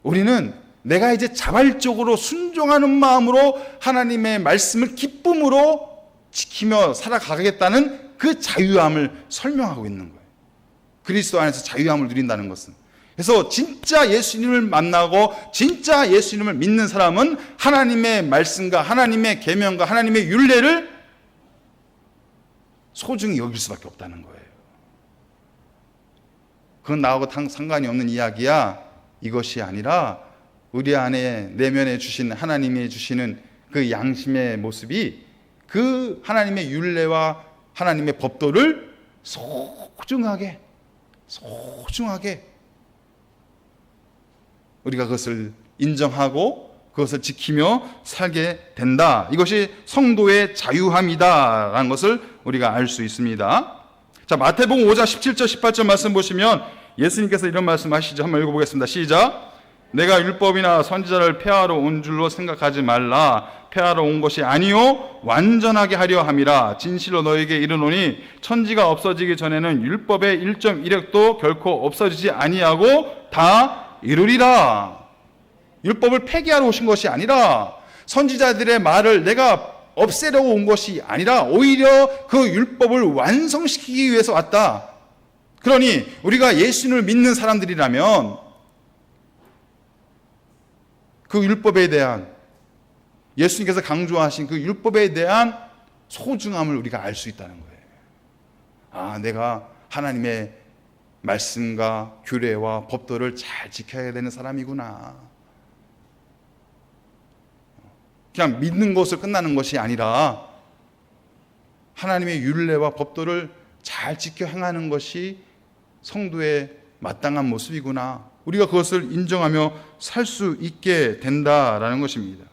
우리는 내가 이제 자발적으로 순종하는 마음으로 하나님의 말씀을 기쁨으로 지키며 살아가겠다는 그 자유함을 설명하고 있는 거예요. 그리스도 안에서 자유함을 누린다는 것은. 그래서 진짜 예수님을 만나고 진짜 예수님을 믿는 사람은 하나님의 말씀과 하나님의 계명과 하나님의 율례를 소중히 여길 수밖에 없다는 거예요. 그건 나하고 상관이 없는 이야기야. 이것이 아니라 우리 안에 내면에 주신 하나님이 주시는 그 양심의 모습이 그 하나님의 율례와 하나님의 법도를 소중하게 우리가 그것을 인정하고 그것을 지키며 살게 된다. 이것이 성도의 자유함이다라는 것을 우리가 알 수 있습니다. 자, 마태복음 5장 17절 18절 말씀 보시면 예수님께서 이런 말씀하시죠. 한번 읽어보겠습니다. 시작. 내가 율법이나 선지자를 폐하러 온 줄로 생각하지 말라. 폐하러 온 것이 아니요 완전하게 하려 함이라. 진실로 너에게 이르노니 천지가 없어지기 전에는 율법의 1.1획도 결코 없어지지 아니하고 다 이루리라. 율법을 폐기하러 오신 것이 아니라 선지자들의 말을 내가 없애려고 온 것이 아니라 오히려 그 율법을 완성시키기 위해서 왔다. 그러니 우리가 예수님을 믿는 사람들이라면 그 율법에 대한, 예수님께서 강조하신 그 율법에 대한 소중함을 우리가 알 수 있다는 거예요. 아, 내가 하나님의 말씀과 규례와 법도를 잘 지켜야 되는 사람이구나. 그냥 믿는 것을 끝나는 것이 아니라 하나님의 율례와 법도를 잘 지켜 행하는 것이 성도의 마땅한 모습이구나. 우리가 그것을 인정하며 살 수 있게 된다라는 것입니다.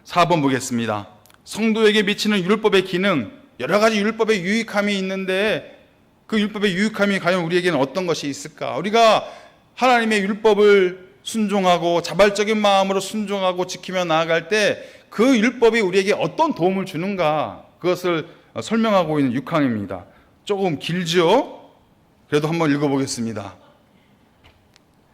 4번 보겠습니다. 성도에게 미치는 율법의 기능, 여러 가지 율법의 유익함이 있는데 그 율법의 유익함이 과연 우리에게는 어떤 것이 있을까? 우리가 하나님의 율법을 순종하고 자발적인 마음으로 순종하고 지키며 나아갈 때 그 율법이 우리에게 어떤 도움을 주는가? 그것을 설명하고 있는 6항입니다. 조금 길죠? 그래도 한번 읽어보겠습니다.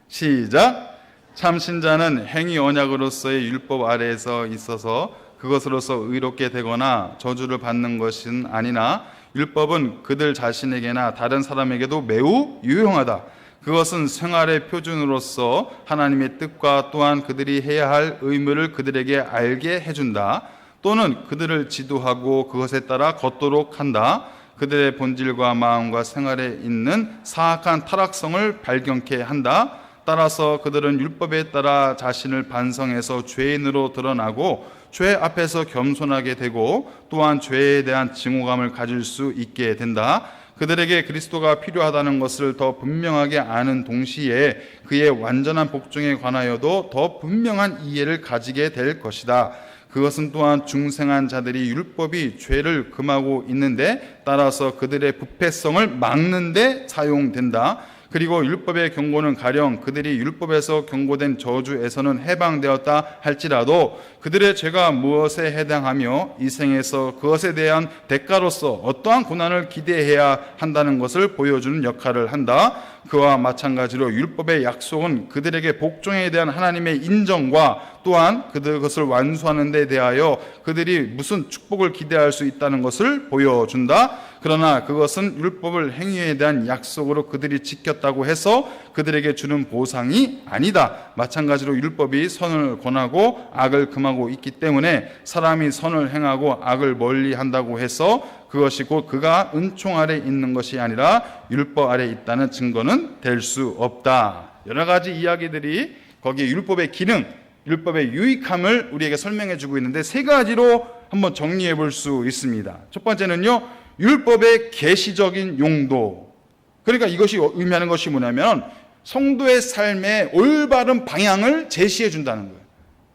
시작. 참 신자는 행위 언약으로서의 율법 아래에서 있어서 그것으로서 의롭게 되거나 저주를 받는 것은 아니나 율법은 그들 자신에게나 다른 사람에게도 매우 유용하다. 그것은 생활의 표준으로서 하나님의 뜻과 또한 그들이 해야 할 의무를 그들에게 알게 해준다. 또는 그들을 지도하고 그것에 따라 걷도록 한다. 그들의 본질과 마음과 생활에 있는 사악한 타락성을 발견케 한다. 따라서 그들은 율법에 따라 자신을 반성해서 죄인으로 드러나고 죄 앞에서 겸손하게 되고 또한 죄에 대한 증오감을 가질 수 있게 된다. 그들에게 그리스도가 필요하다는 것을 더 분명하게 아는 동시에 그의 완전한 복종에 관하여도 더 분명한 이해를 가지게 될 것이다. 그것은 또한 중생한 자들이 율법이 죄를 금하고 있는데 따라서 그들의 부패성을 막는 데 사용된다. 그리고 율법의 경고는 가령 그들이 율법에서 경고된 저주에서는 해방되었다 할지라도 그들의 죄가 무엇에 해당하며 이 생에서 그것에 대한 대가로서 어떠한 고난을 기대해야 한다는 것을 보여주는 역할을 한다. 그와 마찬가지로 율법의 약속은 그들에게 복종에 대한 하나님의 인정과 또한 그것을 완수하는 데 대하여 그들이 무슨 축복을 기대할 수 있다는 것을 보여준다. 그러나 그것은 율법을 행위에 대한 약속으로 그들이 지켰다고 해서 그들에게 주는 보상이 아니다. 마찬가지로 율법이 선을 권하고 악을 금하고 있기 때문에 사람이 선을 행하고 악을 멀리한다고 해서 그것이 곧 그가 은총 아래 있는 것이 아니라 율법 아래 있다는 증거는 될 수 없다. 여러 가지 이야기들이 거기에 율법의 기능, 율법의 유익함을 우리에게 설명해 주고 있는데 세 가지로 한번 정리해 볼 수 있습니다. 첫 번째는요, 율법의 계시적인 용도. 그러니까 이것이 의미하는 것이 뭐냐면 성도의 삶의 올바른 방향을 제시해 준다는 거예요.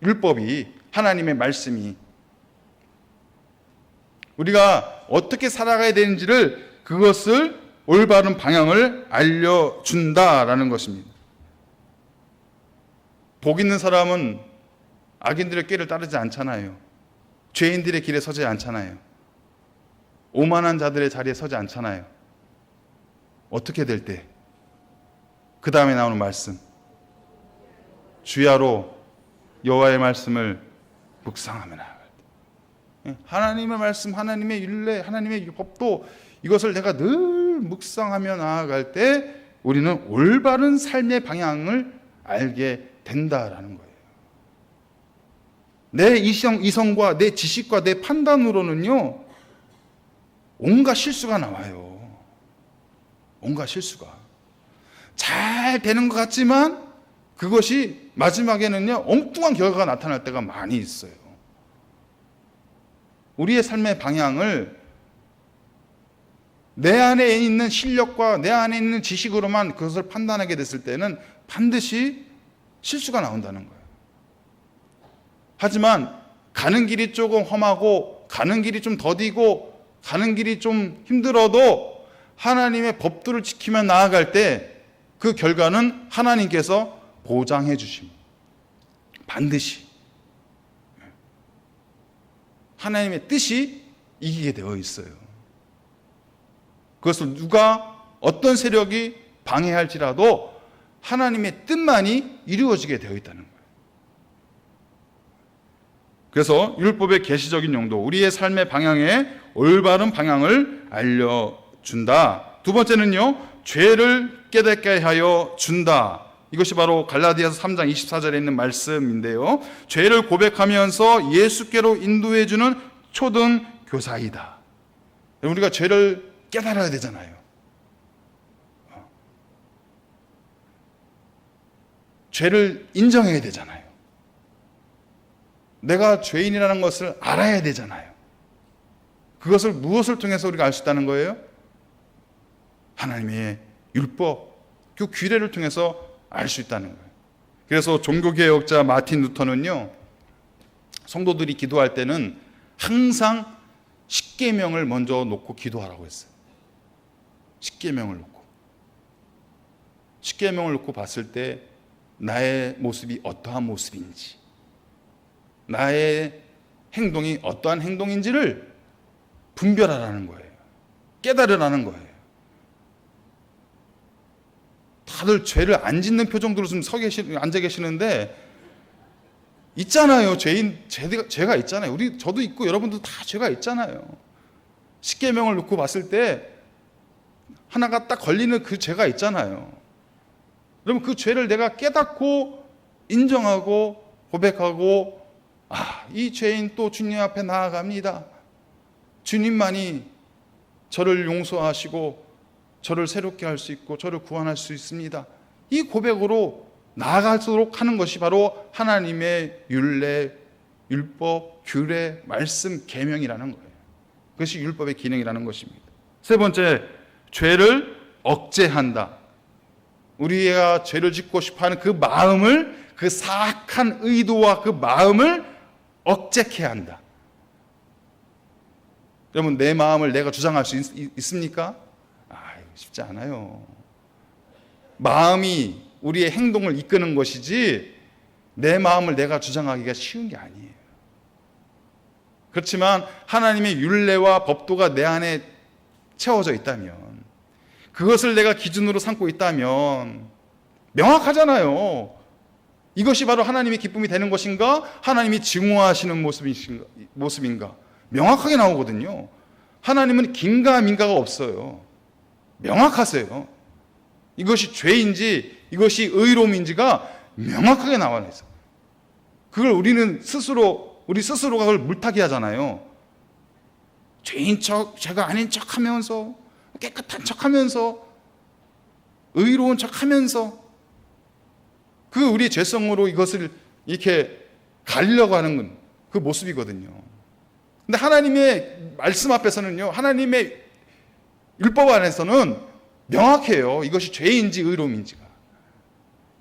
율법이, 하나님의 말씀이 우리가 어떻게 살아가야 되는지를, 그것을 올바른 방향을 알려준다라는 것입니다. 복 있는 사람은 악인들의 꾀를 따르지 않잖아요. 죄인들의 길에 서지 않잖아요. 오만한 자들의 자리에 서지 않잖아요. 어떻게 될 때? 그 다음에 나오는 말씀, 주야로 여호와의 말씀을 묵상하며 나아갈 때, 하나님의 말씀, 하나님의 율례, 하나님의 법도, 이것을 내가 늘 묵상하며 나아갈 때 우리는 올바른 삶의 방향을 알게 된다라는 거예요. 내 이성과 내 지식과 내 판단으로는요, 온갖 실수가 나와요. 온갖 실수가. 잘 되는 것 같지만 그것이 마지막에는요, 엉뚱한 결과가 나타날 때가 많이 있어요. 우리의 삶의 방향을 내 안에 있는 실력과 내 안에 있는 지식으로만 그것을 판단하게 됐을 때는 반드시 실수가 나온다는 거예요. 하지만 가는 길이 조금 험하고 가는 길이 좀 더디고 가는 길이 좀 힘들어도 하나님의 법도를 지키며 나아갈 때 그 결과는 하나님께서 보장해 주십니다. 반드시 하나님의 뜻이 이기게 되어 있어요. 그것을 누가, 어떤 세력이 방해할지라도 하나님의 뜻만이 이루어지게 되어 있다는 거예요. 그래서 율법의 계시적인 용도, 우리의 삶의 방향에 올바른 방향을 알려준다. 두 번째는요, 죄를 깨닫게 하여 준다. 이것이 바로 갈라디아서 3장 24절에 있는 말씀인데요, 죄를 고백하면서 예수께로 인도해주는 초등 교사이다. 우리가 죄를 깨달아야 되잖아요. 죄를 인정해야 되잖아요. 내가 죄인이라는 것을 알아야 되잖아요. 그것을 무엇을 통해서 우리가 알 수 있다는 거예요? 하나님의 율법, 그 규례를 통해서 알 수 있다는 거예요. 그래서 종교개혁자 마틴 루터는요, 성도들이 기도할 때는 항상 십계명을 먼저 놓고 기도하라고 했어요. 십계명을 놓고. 십계명을 놓고 봤을 때 나의 모습이 어떠한 모습인지, 나의 행동이 어떠한 행동인지를 분별하라는 거예요. 깨달으라는 거예요. 다들 죄를 안 짓는 표정으로 좀 앉아 계시는데, 있잖아요. 죄가 있잖아요. 저도 있고 여러분도 다 죄가 있잖아요. 십계명을 놓고 봤을 때 하나가 딱 걸리는 그 죄가 있잖아요. 그러면 그 죄를 내가 깨닫고 인정하고 고백하고, 이 죄인 또 주님 앞에 나아갑니다. 주님만이 저를 용서하시고 저를 새롭게 할 수 있고 저를 구원할 수 있습니다. 이 고백으로 나아갈수록 하는 것이 바로 하나님의 율례, 율법, 규례, 말씀, 계명이라는 거예요. 그것이 율법의 기능이라는 것입니다. 세 번째, 죄를 억제한다. 우리가 죄를 짓고 싶어하는 그 마음을, 그 사악한 의도와 그 마음을 억제해야 한다. 여러분, 내 마음을 내가 주장할 수 있습니까? 쉽지 않아요. 마음이 우리의 행동을 이끄는 것이지 내 마음을 내가 주장하기가 쉬운 게 아니에요. 그렇지만 하나님의 율례와 법도가 내 안에 채워져 있다면, 그것을 내가 기준으로 삼고 있다면 명확하잖아요. 이것이 바로 하나님의 기쁨이 되는 것인가, 하나님이 증오하시는 모습인가 명확하게 나오거든요. 하나님은 긴가민가가 없어요. 명확하세요. 이것이 죄인지 이것이 의로움인지가 명확하게 나와 있어요. 그걸 우리 스스로가 그걸 물타기 하잖아요. 죄인 척, 죄가 아닌 척 하면서, 깨끗한 척 하면서, 의로운 척 하면서, 그 우리 죄성으로 이것을 이렇게 가리려고 하는 그 모습이거든요. 근데 하나님의 말씀 앞에서는요, 하나님의 율법 안에서는 명확해요. 이것이 죄인지 의로움인지가.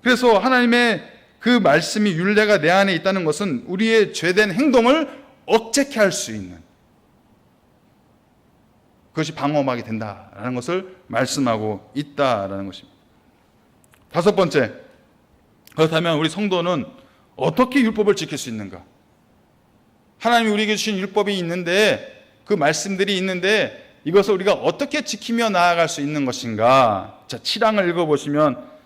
그래서 하나님의 그 말씀이, 율례가 내 안에 있다는 것은 우리의 죄된 행동을 억제케 할 수 있는, 그것이 방어막이 된다라는 것을 말씀하고 있다라는 것입니다. 다섯 번째, 그렇다면 우리 성도는 어떻게 율법을 지킬 수 있는가? 하나님이 우리에게 주신 율법이 있는데, 그 말씀들이 있는데 이것을 우리가 어떻게 지키며 나아갈 수 있는 것인가? 자, 7장을 읽어보시면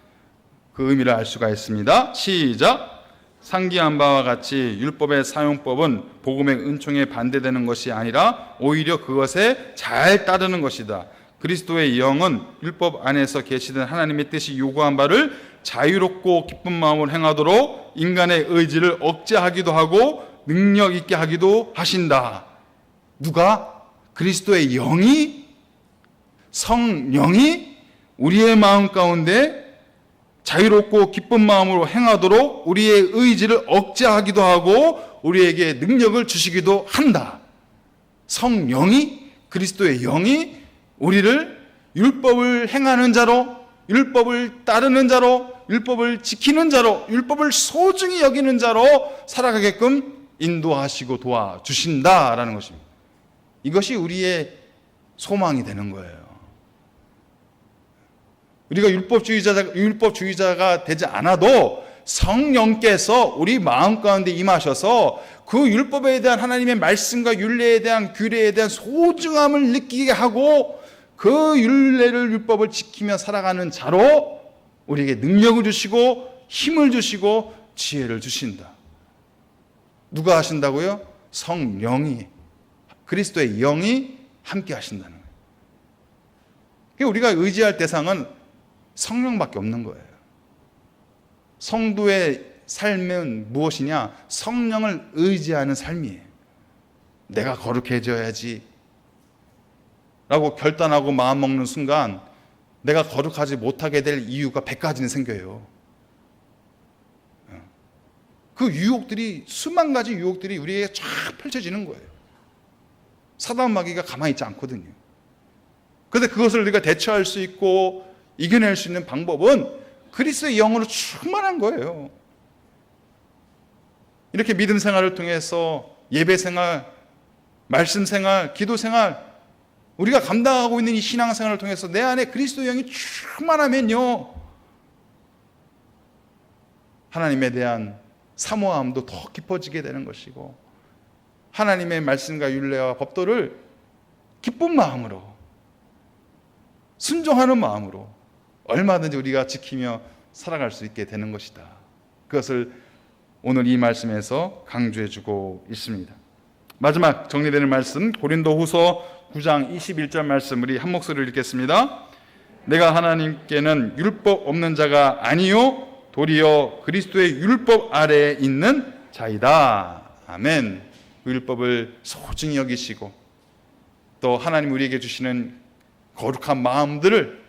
그 의미를 알 수가 있습니다. 시작! 상기한 바와 같이 율법의 사용법은 복음의 은총에 반대되는 것이 아니라 오히려 그것에 잘 따르는 것이다. 그리스도의 영은 율법 안에서 계시던 하나님의 뜻이 요구한 바를 자유롭고 기쁜 마음으로 행하도록 인간의 의지를 억제하기도 하고 능력 있게 하기도 하신다. 누가? 그리스도의 영이, 성령이 우리의 마음 가운데 자유롭고 기쁜 마음으로 행하도록 우리의 의지를 억제하기도 하고 우리에게 능력을 주시기도 한다. 성령이, 그리스도의 영이 우리를 율법을 행하는 자로, 율법을 따르는 자로, 율법을 지키는 자로, 율법을 소중히 여기는 자로 살아가게끔 인도하시고 도와주신다라는 것입니다. 이것이 우리의 소망이 되는 거예요. 우리가 율법주의자가 되지 않아도 성령께서 우리 마음 가운데 임하셔서 그 율법에 대한 하나님의 말씀과 율례에 대한 규례에 대한 소중함을 느끼게 하고 그 율법을 지키며 살아가는 자로 우리에게 능력을 주시고 힘을 주시고 지혜를 주신다. 누가 하신다고요? 성령이, 그리스도의 영이 함께 하신다는 거예요. 우리가 의지할 대상은 성령밖에 없는 거예요. 성도의 삶은 무엇이냐? 성령을 의지하는 삶이에요. 내가 거룩해져야지 라고 결단하고 마음먹는 순간 내가 거룩하지 못하게 될 이유가 100가지는 생겨요. 그 유혹들이, 수만 가지 유혹들이 우리에게 쫙 펼쳐지는 거예요. 사단 마귀가 가만히 있지 않거든요. 그런데 그것을 우리가 대처할 수 있고 이겨낼 수 있는 방법은 그리스도의 영으로 충만한 거예요. 이렇게 믿음 생활을 통해서 예배 생활, 말씀 생활, 기도 생활, 우리가 감당하고 있는 이 신앙 생활을 통해서 내 안에 그리스도의 영이 충만하면요, 하나님에 대한 사모함도 더 깊어지게 되는 것이고 하나님의 말씀과 율례와 법도를 기쁜 마음으로, 순종하는 마음으로 얼마든지 우리가 지키며 살아갈 수 있게 되는 것이다. 그것을 오늘 이 말씀에서 강조해주고 있습니다. 마지막 정리되는 말씀, 고린도후서 9장 21절 말씀, 우리 한 목소리를 읽겠습니다. 내가 하나님께는 율법 없는 자가 아니요 도리어 그리스도의 율법 아래에 있는 자이다. 아멘. 그 율법을 소중히 여기시고 또 하나님 우리에게 주시는 거룩한 마음들을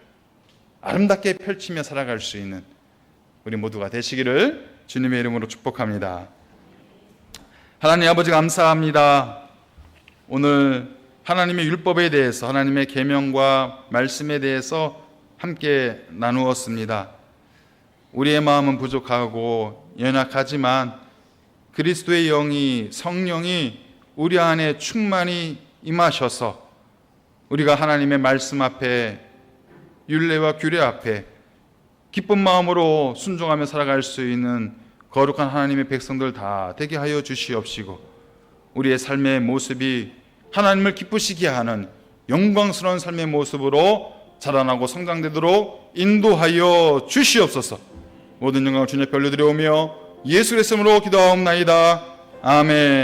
아름답게 펼치며 살아갈 수 있는 우리 모두가 되시기를 주님의 이름으로 축복합니다. 하나님 아버지 감사합니다. 오늘 하나님의 율법에 대해서, 하나님의 계명과 말씀에 대해서 함께 나누었습니다. 우리의 마음은 부족하고 연약하지만 그리스도의 영이, 성령이 우리 안에 충만히 임하셔서 우리가 하나님의 말씀 앞에, 율례와 규례 앞에 기쁜 마음으로 순종하며 살아갈 수 있는 거룩한 하나님의 백성들 다 되게 하여 주시옵시고, 우리의 삶의 모습이 하나님을 기쁘시게 하는 영광스러운 삶의 모습으로 자라나고 성장되도록 인도하여 주시옵소서. 모든 영광을 주님 앞에 올려드려오며 예수 그리스도의 이름으로 기도하옵나이다. 아멘.